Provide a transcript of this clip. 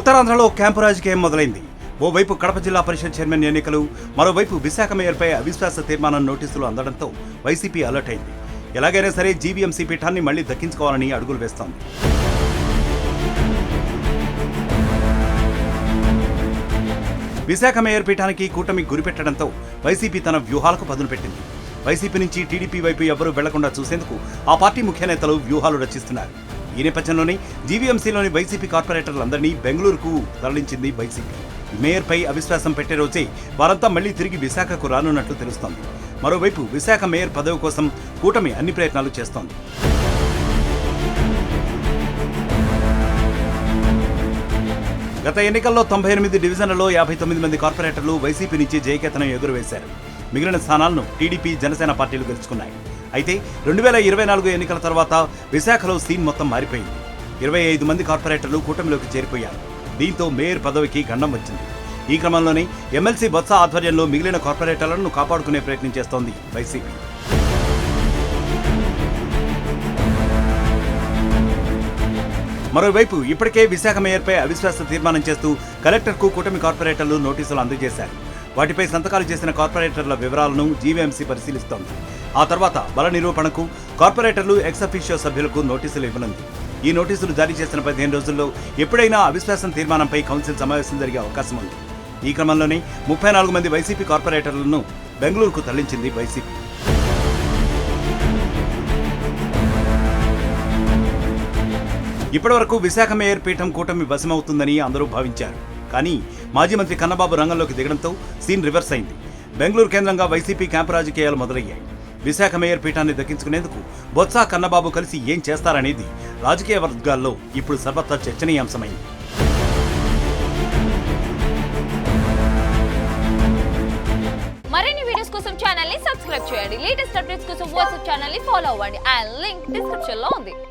ఉత్తరాంధ్రలో క్యాంపు రాజకీయం మొదలైంది. ఓవైపు కడప జిల్లా పరిషత్ చైర్మన్ ఎన్నికలు, మరోవైపు విశాఖ మేయర్పై అవిశ్వాస తీర్మానం నోటీసులు అందడంతో వైసీపీ అలర్ట్ అయింది. ఎలాగైనా సరే జీవీఎంసీ పీఠాన్ని మళ్లీ దక్కించుకోవాలని అడుగులు వేస్తోంది. విశాఖ మేయర్ పీఠానికి కూటమి గురిపెట్టడంతో వైసీపీ తన వ్యూహాలకు పదును పెట్టింది. వైసీపీ నుంచి టీడీపీ వైపు ఎవరూ వెళ్లకుండా చూసేందుకు ఆ పార్టీ ముఖ్య నేతలు వ్యూహాలు రచిస్తున్నారు. ఈ నేపథ్యంలోనే జీవీఎంసీలోని వైసీపీ కార్పొరేటర్లందరినీ బెంగళూరుకు తరలించింది వైసీపీ. మేయర్పై అవిశ్వాసం పెట్టే రోజే వారంతా మళ్లీ తిరిగి విశాఖకు రానున్నట్లు తెలుస్తోంది. మరోవైపు విశాఖ మేయర్ పదవి కోసం కూటమి అన్ని ప్రయత్నాలు చేస్తోంది. గత ఎన్నికల్లో 98 డివిజన్లలో 59 మంది కార్పొరేటర్లు వైసీపీ నుంచి జయకేతనం ఎగురవేశారు. మిగిలిన స్థానాలను టీడీపీ, జనసేన పార్టీలు గెలుచుకున్నాయి. అయితే 2024 ఎన్నికల తర్వాత విశాఖలో సీన్ మొత్తం మారిపోయింది. 25 మంది కార్పొరేటర్లు కూటమిలోకి చేరిపోయారు. దీంతో మేయర్ పదవికి గండం వచ్చింది. ఈ క్రమంలోనే ఎమ్మెల్సీ బొత్స ఆధ్వర్యంలో మిగిలిన కార్పొరేటర్లను కాపాడుకునే ప్రయత్నం చేస్తోంది వైసీపీ. మరోవైపు ఇప్పటికే విశాఖ మేయర్పై అవిశ్వాస తీర్మానం చేస్తూ కలెక్టర్కు కూటమి కార్పొరేటర్లు నోటీసులు అందజేశారు. వాటిపై సంతకాలు చేసిన కార్పొరేటర్ల వివరాలను జీవీఎంసీ పరిశీలిస్తోంది. ఆ తర్వాత బల నిరూపణకు కార్పొరేటర్లు ఎక్స్ అఫీషియో సభ్యులకు నోటీసులు ఇవ్వనుంది. ఈ నోటీసులు జారీ చేసిన 15 రోజుల్లో ఎప్పుడైనా అవిశ్వాసం తీర్మానంపై కౌన్సిల్ సమావేశం జరిగే అవకాశం ఉంది. ఈ క్రమంలోనే 34 మంది వైసీపీ కార్పొరేటర్లను బెంగళూరుకు తరలించింది వైసీపీ. ఇప్పటివరకు విశాఖ మేయర్ పీఠం కూటమి వశమవుతుందని అందరూ భావించారు. కానీ మాజీ మంత్రి కన్నబాబు రంగంలోకి దిగడంతో సీన్ రివర్స్ అయింది. బెంగళూరు కేంద్రంగా వైసీపీ క్యాంపు రాజకీయాలు మొదలయ్యాయి. విశాఖ మేయర్ పీఠాన్ని దక్కించుకునేందుకు బొత్స, కన్నబాబు కలిసి ఏం చేస్తారనేది రాజకీయ వర్గాల్లో ఇప్పుడు సర్వత్రా చర్చనీయాంశమైంది. మరిన్ని వీడియోస్ కోసం ఛానల్ ని సబ్స్క్రైబ్ చేయండి. లేటెస్ట్ అప్డేట్స్ కోసం వాట్సాప్ ఛానల్ ని ఫాలో అవ్వండి. ఆ లింక్ డిస్క్రిప్షన్ లో ఉంది.